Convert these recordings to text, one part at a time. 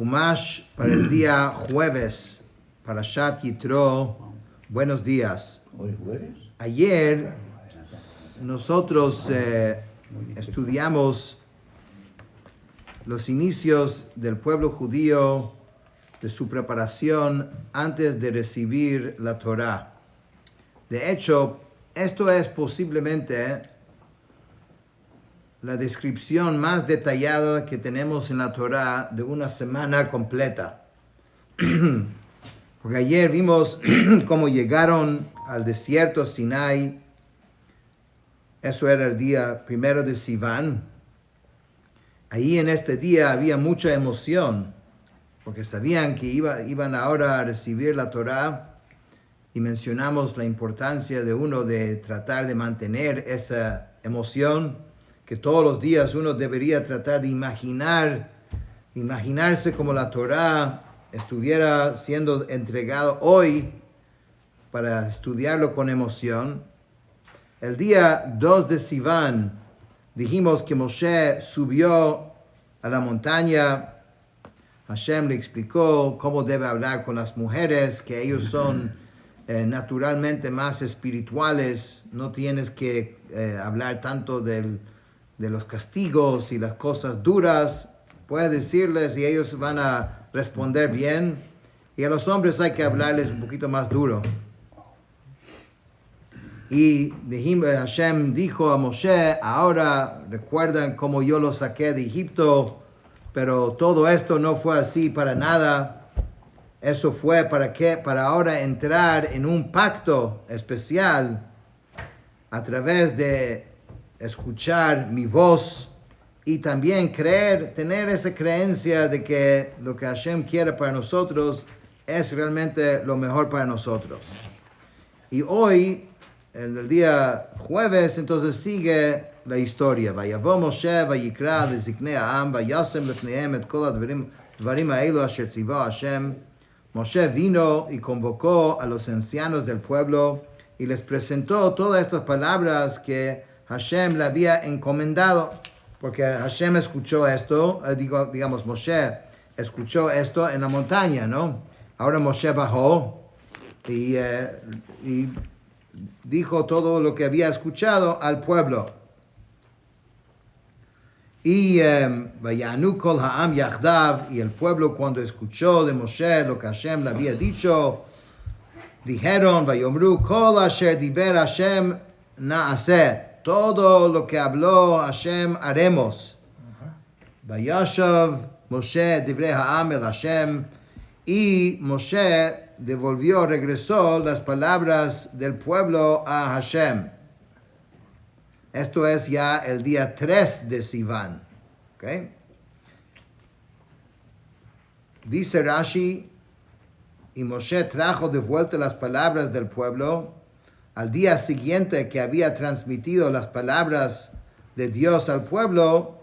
Humash para el día jueves, Parashat Yitro. Buenos días. ¿Hoy jueves? Ayer nosotros estudiamos los inicios del pueblo judío, de su preparación antes de recibir la Torá. De hecho, esto es posiblemente la descripción más detallada que tenemos en la Torá de una semana completa. Porque ayer vimos cómo llegaron al desierto Sinai. Eso era el día 1 de Sivan. Ahí en este día había mucha emoción, porque sabían que iban ahora a recibir la Torá, y mencionamos la importancia de uno de tratar de mantener esa emoción, que todos los días uno debería tratar de imaginarse como la Torá estuviera siendo entregado hoy para estudiarlo con emoción. El día 2 de Sivan dijimos que Moshe subió a la montaña. Hashem le explicó cómo debe hablar con las mujeres, que ellos son naturalmente más espirituales. No tienes que hablar tanto de los castigos y las cosas duras. Puedes decirles y ellos van a responder bien. Y a los hombres hay que hablarles un poquito más duro. Y Hashem dijo a Moshe, ahora recuerdan cómo yo los saqué de Egipto, pero todo esto no fue así para nada. Eso fue para ahora entrar en un pacto especial a través de escuchar mi voz y también tener esa creencia de que lo que Hashem quiere para nosotros es realmente lo mejor para nosotros. Y hoy, en el día jueves, entonces sigue la historia. Vayavo Moshe vayikra leziknei ha'am vayasem lefneihem et kol advarim ha'elu asher tzivah Hashem. Moshe vino y convocó a los ancianos del pueblo y les presentó todas estas palabras que Hashem le había encomendado, porque Hashem escuchó esto, digamos Moshe escuchó esto en la montaña, ¿no? Ahora Moshe bajó y dijo todo lo que había escuchado al pueblo. Y vayanu kol ha'am yachdav, y el pueblo cuando escuchó de Moshe lo que Hashem le había dicho, dijeron, vayomru kol asher diber Hashem na'aseh, todo lo que habló Hashem haremos. Vayashav Moshe divrei ha'am el Hashem, y Moshe regresó las palabras del pueblo a Hashem. Esto es ya el día 3 de Sivan. ¿Okay? Dice Rashi, y Moshe trajo de vuelta las palabras del pueblo al día siguiente que había transmitido las palabras de Dios al pueblo.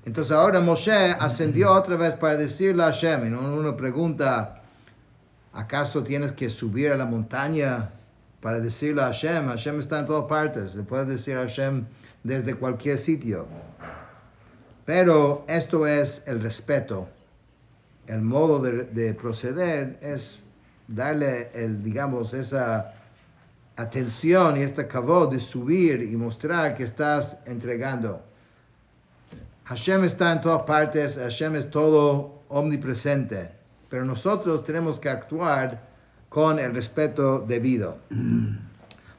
Entonces ahora Moshe ascendió otra vez para decirle a Hashem. Y uno pregunta, ¿acaso tienes que subir a la montaña para decirle a Hashem? Hashem está en todas partes. Le puedes decir a Hashem desde cualquier sitio. Pero esto es el respeto. El modo de proceder es darle esa atención y este kavod de subir y mostrar que estás entregando. Hashem está en todas partes. Hashem es todo omnipresente. Pero nosotros tenemos que actuar con el respeto debido.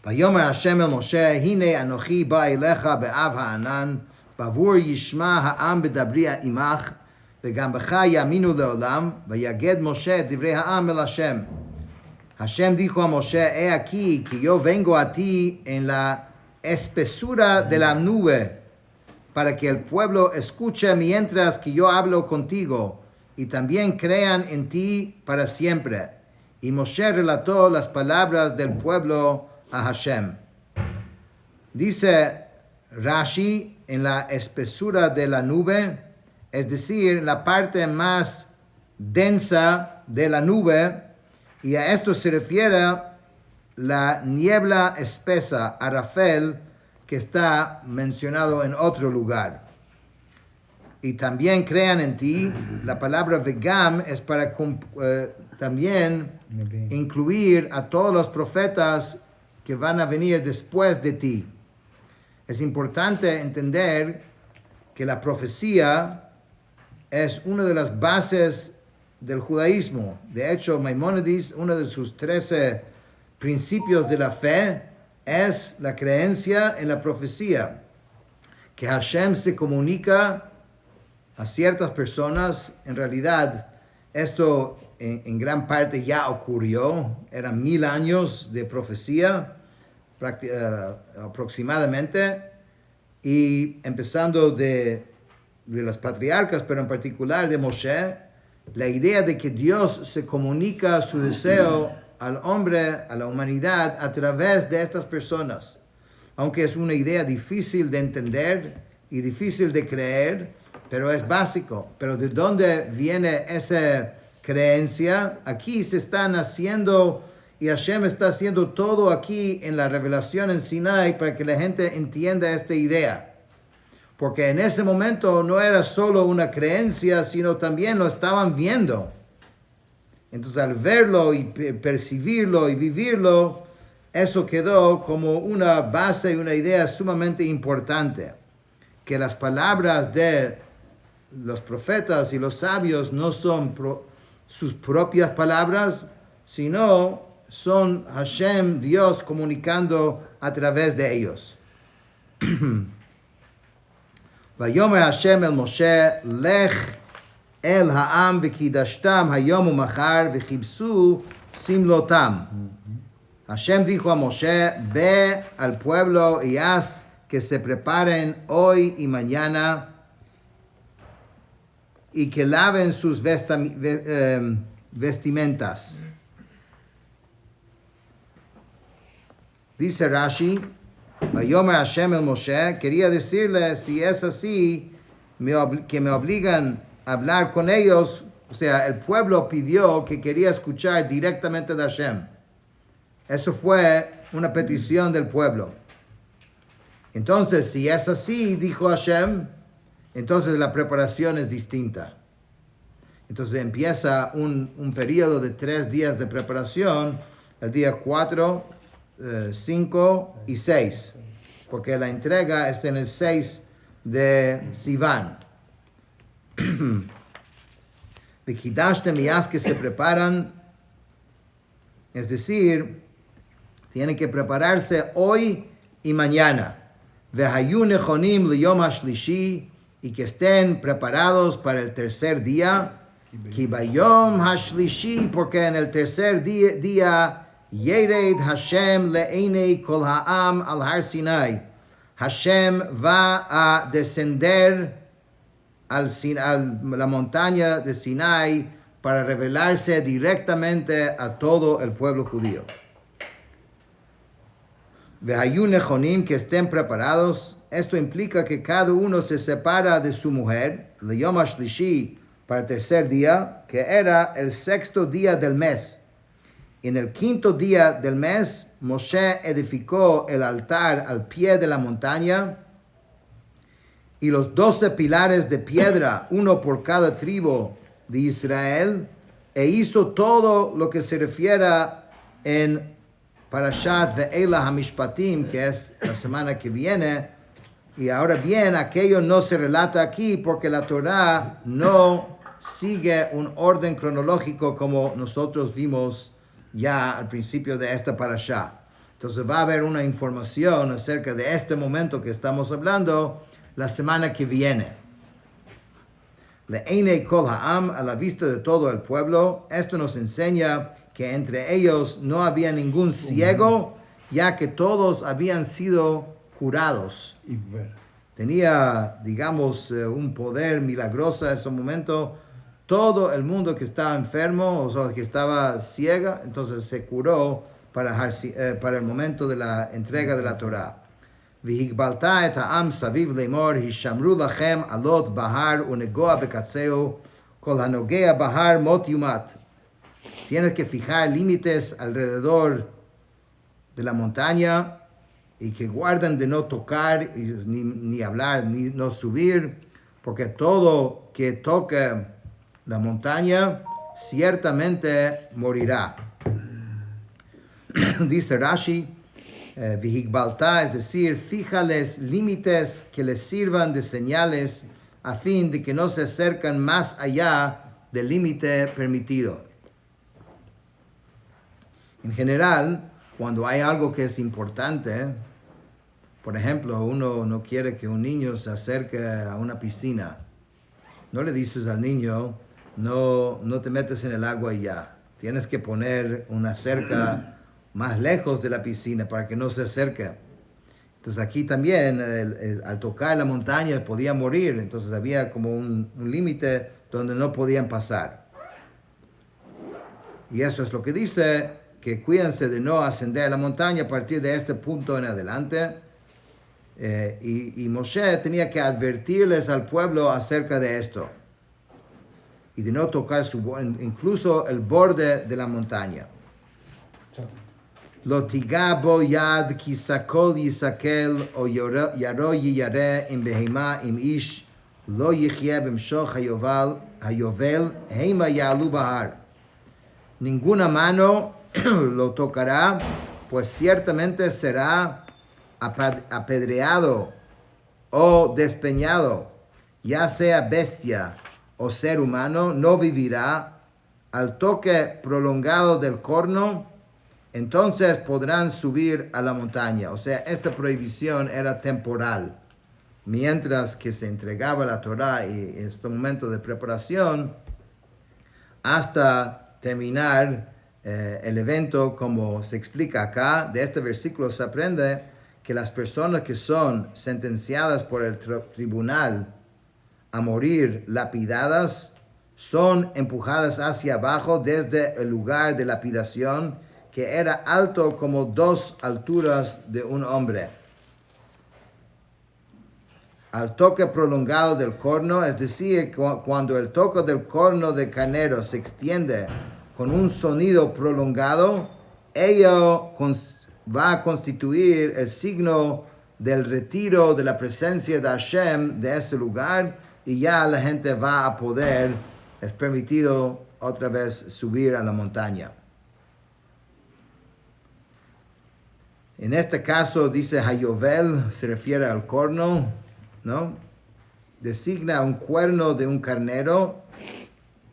Vayomer Hashem el Moshe, hine anochi ba elecha be'av ha'anan, bavur yishma ha'am bedabri imach, vegam becha yaminu leolam, vayaged Moshe divrei ha'am el Hashem. Hashem dijo a Moshe, he aquí que yo vengo a ti en la espesura de la nube, para que el pueblo escuche mientras que yo hablo contigo, y también crean en ti para siempre. Y Moshe relató las palabras del pueblo a Hashem. Dice Rashi, en la espesura de la nube, es decir, en la parte más densa de la nube, y a esto se refiere la niebla espesa, Arafel, que está mencionado en otro lugar. y también crean en ti. La palabra vegam es para también incluir a todos los profetas que van a venir después de ti. Es importante entender que la profecía es una de las bases del judaísmo. De hecho, Maimónides, uno de sus 13 principios de la fe, es la creencia en la profecía, que Hashem se comunica a ciertas personas. En realidad, esto en gran parte ya ocurrió. Eran 1000 años de profecía, aproximadamente, y empezando de los patriarcas, pero en particular de Moshe, la idea de que Dios se comunica su deseo al hombre, a la humanidad, a través de estas personas. Aunque es una idea difícil de entender y difícil de creer, pero es básico. Pero ¿de dónde viene esa creencia? Aquí se están haciendo, y Hashem está haciendo todo aquí en la revelación en Sinai para que la gente entienda esta idea. Porque en ese momento no era solo una creencia, sino también lo estaban viendo. Entonces, al verlo y percibirlo y vivirlo, eso quedó como una base y una idea sumamente importante. Que las palabras de los profetas y los sabios no son sus propias palabras, sino son Hashem, Dios, comunicando a través de ellos. Vayomer Hashem el Moshe, lech el ha'am v'kidashtam hayom u'machar v'chibsu simlotam. Hashem dijo a Moshe, ve al pueblo y haz que se preparen hoy y mañana y que laven sus vestimentas. Dice Rashi, Vayomer Hashem el Moshe, quería decirle, si es así, que me obligan a hablar con ellos. O sea, el pueblo pidió que quería escuchar directamente de Hashem. Eso fue una petición del pueblo. Entonces, si es así, dijo Hashem, entonces la preparación es distinta. Entonces empieza un periodo de 3 días de preparación, el día 4, 5 y 6, porque la entrega es en el 6 de Sivan. Vikidashtem y haz que se preparan, es decir, tienen que prepararse hoy y mañana. Vehayu nechonim liyom hashlishi, y que estén preparados para el tercer día. Ki bayom hashlishi, porque en el tercer día Yered Hashem le'einei kol ha'am al har Sinai. Hashem va a descender a la montaña de Sinai para revelarse directamente a todo el pueblo judío. Vehayu nechonim, que estén preparados. Esto implica que cada uno se separa de su mujer, leyom hashlishi, para el tercer día, que era el 6º día del mes. En el 5º día del mes, Moshe edificó el altar al pie de la montaña y los 12 pilares de piedra, uno por cada tribu de Israel, e hizo todo lo que se refiera en Parashat Ve'ela HaMishpatim, que es la semana que viene. Y ahora bien, aquello no se relata aquí porque la Torá no sigue un orden cronológico como nosotros vimos ya al principio de esta parashá. Entonces va a haber una información acerca de este momento que estamos hablando la semana que viene. Le'einei kol ha'am, a la vista de todo el pueblo. Esto nos enseña que entre ellos no había ningún ciego, ya que todos habían sido curados. Tenía, digamos, un poder milagroso en ese momento. Todo el mundo que estaba enfermo, o sea, que estaba ciega, entonces se curó para el momento de la entrega de la Torá. V'higbalta et ha'am saviv leimor, hishamru lachem alot bahar unegoa bekatzeo, kol hanogea bahar mot yumat. Tienes que fijar límites alrededor de la montaña y que guarden de no tocar, ni hablar, ni no subir, porque todo que toque la montaña ciertamente morirá. Dice Rashi, Vihigbalta, es decir, fíjales límites que les sirvan de señales a fin de que no se acercan más allá del límite permitido. En general, cuando hay algo que es importante, por ejemplo, uno no quiere que un niño se acerque a una piscina. No le dices al niño, no te metes en el agua y ya. Tienes que poner una cerca más lejos de la piscina para que no se acerque. Entonces aquí también, al tocar la montaña podía morir, entonces había como un límite donde no podían pasar. Y eso es lo que dice, que cuídense de no ascender a la montaña a partir de este punto en adelante. Y Moshe tenía que advertirles al pueblo acerca de esto y de no tocar incluso el borde de la montaña. Lo tigabo yad kisakol yisakel o yaro yiyare im behema im ish lo yichye b'mshoch hayovel heima yalu bahar. Ninguna mano lo tocará, pues ciertamente será apedreado o despeñado, ya sea bestia o ser humano, no vivirá. Al toque prolongado del corno, entonces podrán subir a la montaña. O sea, esta prohibición era temporal. Mientras que se entregaba la Torah y este momento de preparación, hasta terminar el evento, como se explica acá, de este versículo se aprende que las personas que son sentenciadas por el tribunal a morir lapidadas son empujadas hacia abajo desde el lugar de lapidación, que era alto como 2 alturas de un hombre. Al toque prolongado del corno, es decir, cuando el toque del corno de carnero se extiende con un sonido prolongado, ello va a constituir el signo del retiro de la presencia de Hashem de este lugar, y ya la gente va a poder, es permitido otra vez subir a la montaña. En este caso dice Hayovel, se refiere al corno, ¿no? Designa un cuerno de un carnero,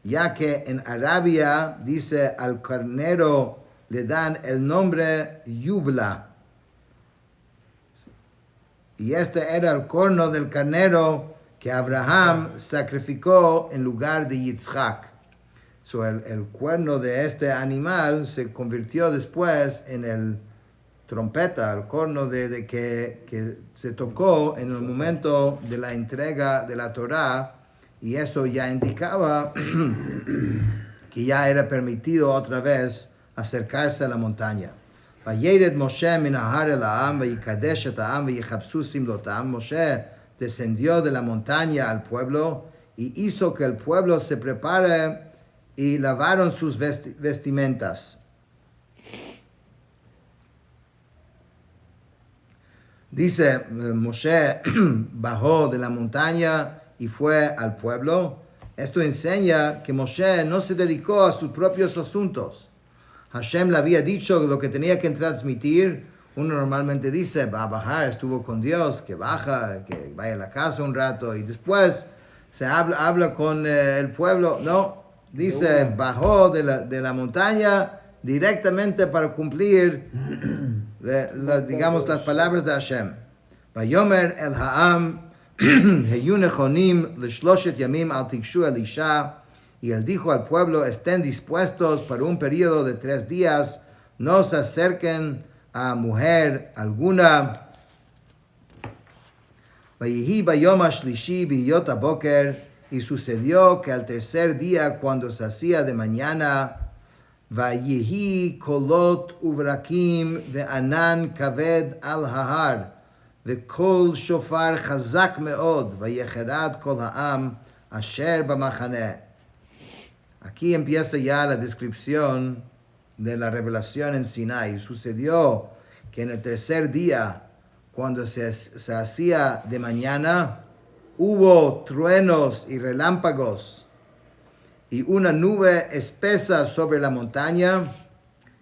ya que en Arabia dice al carnero le dan el nombre Yubla. Y este era el corno del carnero que Abraham sacrificó en lugar de Yitzhak. So, el cuerno de este animal se convirtió después en el trompeta, el corno de que se tocó en el momento de la entrega de la Torá, y eso ya indicaba que ya era permitido otra vez acercarse a la montaña. Vayered Moshe min ahar el ha'am vayikadesh et ha'am vayichabsu simlotam. Moshe descendió de la montaña al pueblo y hizo que el pueblo se prepare y lavaron sus vestimentas. Dice, Moshe bajó de la montaña y fue al pueblo. Esto enseña que Moshe no se dedicó a sus propios asuntos. Hashem le había dicho lo que tenía que transmitir. Uno normalmente dice, va a bajar, estuvo con Dios, que baja, que vaya a la casa un rato y después se habla con el pueblo. No, dice, bajó de la montaña directamente para cumplir digamos las palabras de Hashem. Vayomer el ha'am heyu nechonim leshloshet yamim al tikshu elisha. Y él dijo al pueblo, estén dispuestos para un periodo de 3 días, no se acerquen a mujer alguna. Vayihi bayom hashlishi biyot haboker. Y sucedió que al 3er día, cuando se hacía de mañana, Vayihi kolot uvrakim ve'anan kaved al hahar ve'kol shofar chazak meod vayecherad kol ha'am asher b'machaneh. Aquí empieza ya la descripción de la revelación en Sinai. Sucedió que en el 3er día, cuando se hacía de mañana, hubo truenos y relámpagos y una nube espesa sobre la montaña.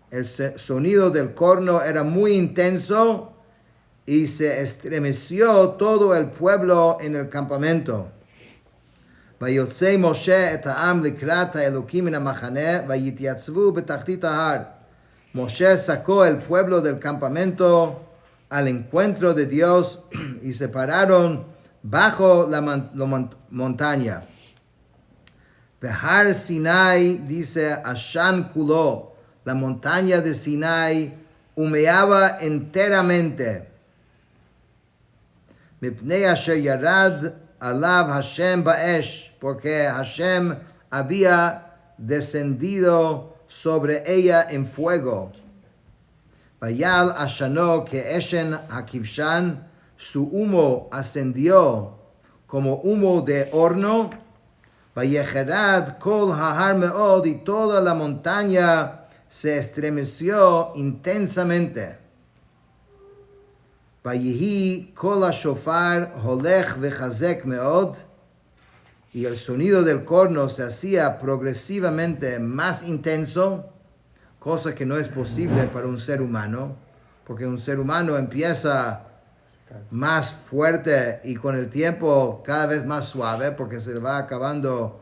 El sonido del corno era muy intenso y se estremeció todo el pueblo en el campamento. ויוצא משה את העם לקראת האלוקים מן המחנה ויתייצבו בתחתית ההר. Moshe sacó el pueblo del campamento al encuentro de Dios y se pararon bajo la montaña. Behar Sinai dice Ashan Kulo, la montaña de Sinai humeaba enteramente. Mipnei asher yarad alav Hashem ba'esh, porque Hashem había descendido sobre ella en fuego. Vayal ashano que eshen hakivshan, su humo ascendió como humo de horno. Vayecherad kol hahar meod, y toda la montaña se estremeció intensamente. Vayehi kol hashofar holech vechazek meod, y el sonido del corno se hacía progresivamente más intenso, cosa que no es posible para un ser humano, porque un ser humano empieza más fuerte y con el tiempo cada vez más suave, porque se le va acabando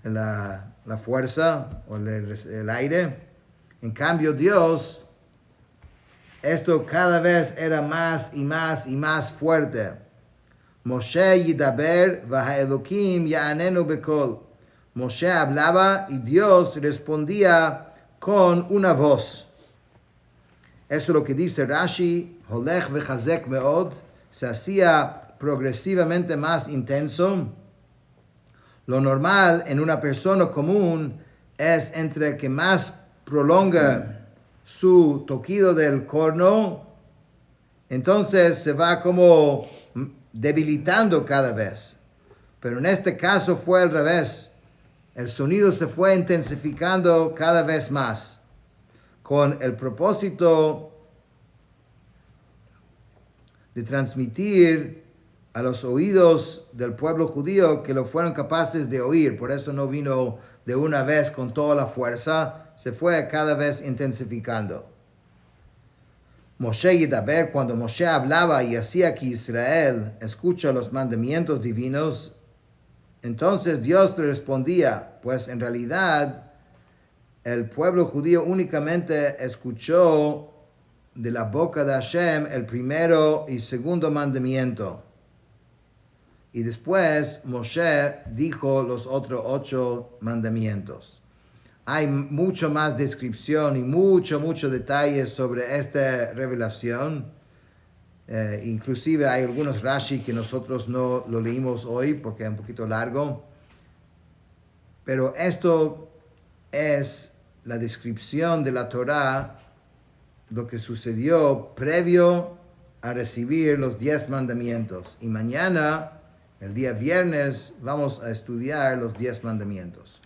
la fuerza o el aire. En cambio, Dios, esto cada vez era más y más y más fuerte. Moshe yidaber v'ha'elokim ya'anenu bekol. Moshe hablaba y Dios respondía con una voz. Eso es lo que dice Rashi, holech vechazek meod, se hacía progresivamente más intenso. Lo normal en una persona común es entre que más prolonga su toquido del corno, entonces se va como debilitando cada vez. Pero en este caso fue al revés. El sonido se fue intensificando cada vez más, con el propósito de transmitir a los oídos del pueblo judío que lo fueron capaces de oír. Por eso no vino de una vez con toda la fuerza, se fue cada vez intensificando. Moshe Yidaber, cuando Moshe hablaba y hacía que Israel escucha los mandamientos divinos, entonces Dios le respondía, pues en realidad el pueblo judío únicamente escuchó de la boca de Hashem el primero y segundo mandamiento. Y después Moshe dijo los otros 8 mandamientos. Hay mucho más descripción y mucho detalles sobre esta revelación. Inclusive hay algunos Rashi que nosotros no lo leímos hoy porque es un poquito largo. Pero esto es la descripción de la Torá, lo que sucedió previo a recibir los 10 mandamientos. Y mañana, el día viernes, vamos a estudiar los 10 mandamientos.